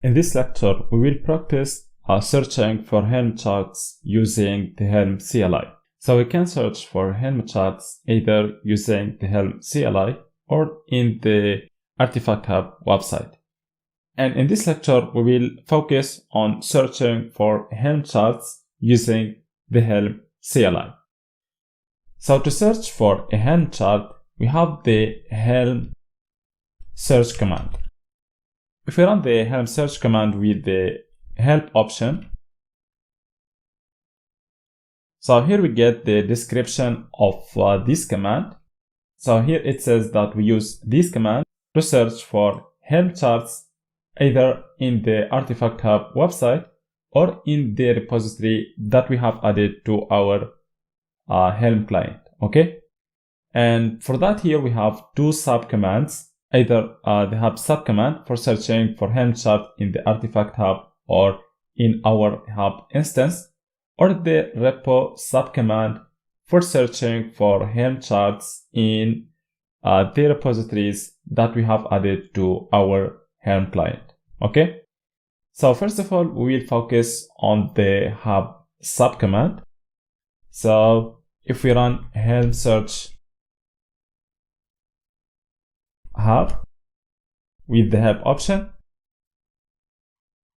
In this lecture, we will practice searching for Helm charts using the Helm CLI. So we can search for Helm charts either using the Helm CLI or in the Artifact Hub website. And in this lecture, we will focus on searching for Helm charts using the Helm CLI. So to search for a Helm chart, we have the Helm search command. If we run the Helm search command with the help option, so here we get the description of this command. So here it says that we use this command to search for Helm charts either in the Artifact Hub website or in the repository that we have added to our Helm client. Okay, and for that here we have two subcommands. Either the hub subcommand for searching for Helm chart in the Artifact Hub or in our hub instance, or the repo subcommand for searching for Helm charts in the repositories that we have added to our Helm client. Okay, so first of all, we will focus on the hub subcommand. So if we run Helm search hub with the help option,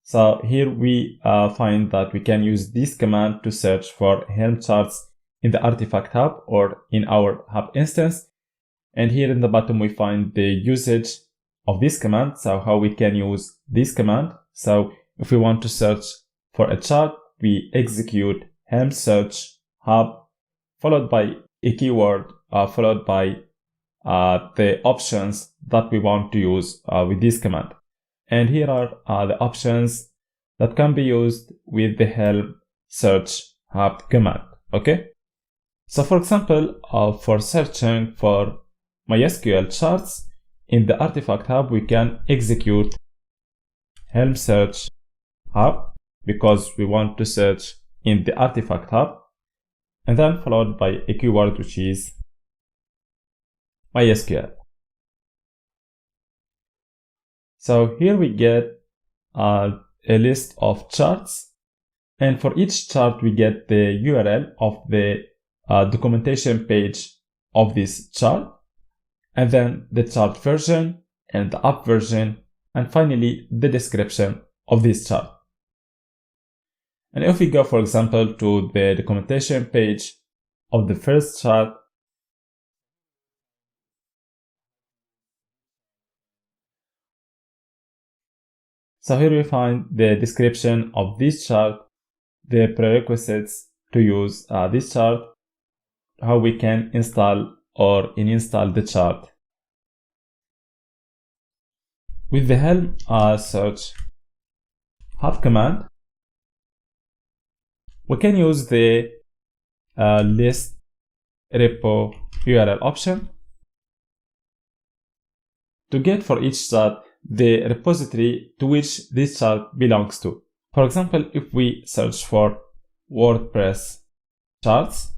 so here we find that we can use this command to search for Helm charts in the Artifact Hub or in our hub instance. And here in the bottom we find the usage of this command, so how we can use this command. So if we want to search for a chart, we execute Helm search hub followed by a keyword followed by the options that we want to use with this command. And here are the options that can be used with the Helm search hub command. Okay, so for example, for searching for MySQL charts in the Artifact Hub, we can execute Helm search hub because we want to search in the Artifact Hub, and then followed by a keyword which is MySQL. So here we get a list of charts, and for each chart we get the URL of the documentation page of this chart, and then the chart version and the app version, and finally the description of this chart. And if we go, for example, to the documentation page of the first chart, so here we find the description of this chart, the prerequisites to use this chart, how we can install or uninstall the chart. With the Helm search hub command, we can use the list repo URL option to get for each chart the repository to which this chart belongs to. For example, if we search for WordPress charts,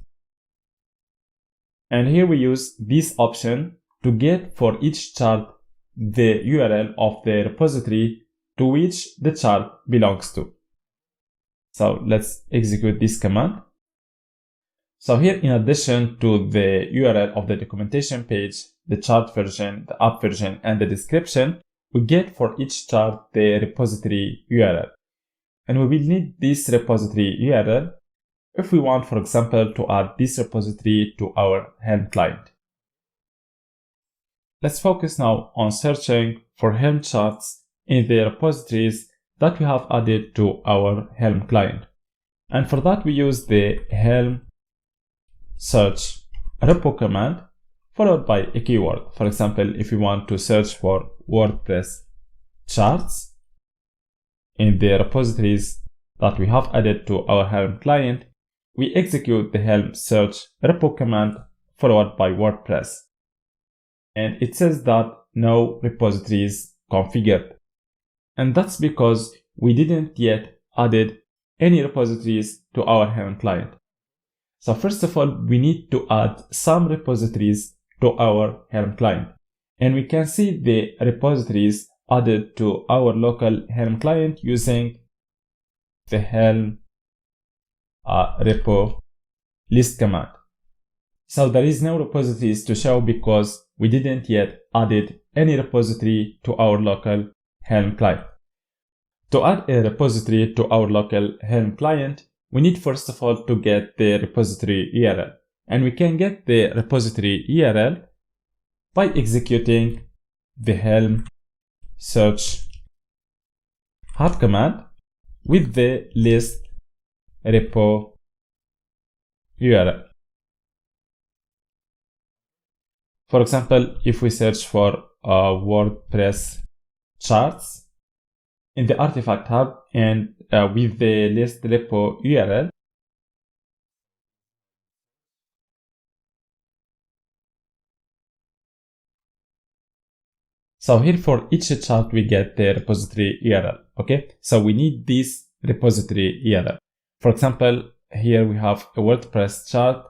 and here we use this option to get for each chart the URL of the repository to which the chart belongs to. So let's execute this command. So here, in addition to the URL of the documentation page, the chart version, the app version, and the description, we get for each chart the repository URL. And we will need this repository URL if we want, for example, to add this repository to our Helm client. Let's focus now on searching for Helm charts in the repositories that we have added to our Helm client. And for that we use the Helm search repo command followed by a keyword. For example, if we want to search for WordPress charts in the repositories that we have added to our Helm client, we execute the Helm search repo command followed by WordPress. And it says that no repositories configured. And that's because we didn't yet added any repositories to our Helm client. So first of all, we need to add some repositories to our Helm client. And we can see the repositories added to our local Helm client using the Helm repo list command. So there is no repositories to show because we didn't yet added any repository to our local Helm client. To add a repository to our local Helm client, we need first of all to get the repository URL. And we can get the repository URL by executing the Helm search hub command with the list repo URL. For example, if we search for WordPress charts in the artifact hub and with the list repo URL, so here for each chart we get the repository URL. Okay, so we need this repository URL. For example, here we have a WordPress chart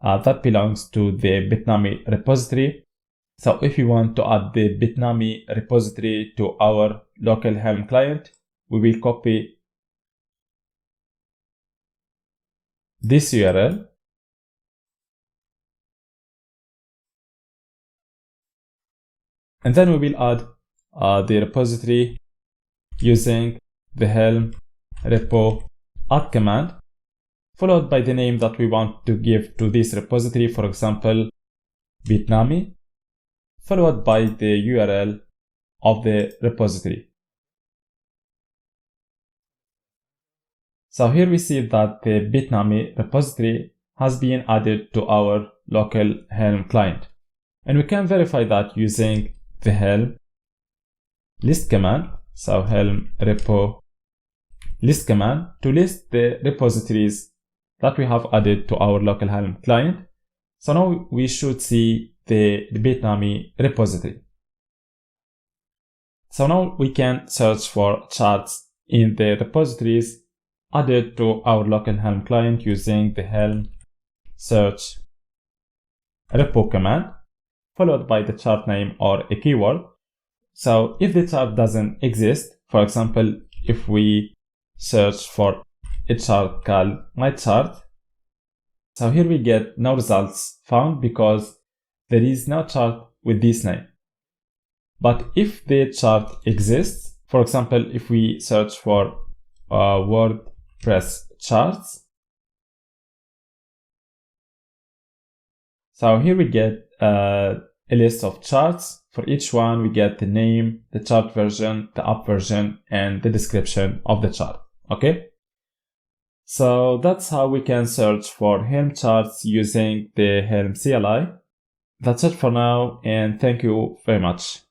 that belongs to the Bitnami repository. So if you want to add the Bitnami repository to our local Helm client, we will copy this URL and then we will add the repository using the Helm repo add command, followed by the name that we want to give to this repository, for example, Bitnami, followed by the URL of the repository. So here we see that the Bitnami repository has been added to our local Helm client. And we can verify that using the Helm list command, so Helm repo list command, to list the repositories that we have added to our local Helm client. So now we should see the Bitnami repository. So now we can search for charts in the repositories added to our local Helm client using the Helm search repo command, followed by the chart name or a keyword. So if the chart doesn't exist, for example, if we search for a chart called my chart, so here we get no results found because there is no chart with this name. But if the chart exists, for example, if we search for WordPress charts, so here we get a list of charts. For each one, we get the name, the chart version, the app version, and the description of the chart. Okay? So that's how we can search for Helm charts using the Helm CLI. That's it for now, and thank you very much.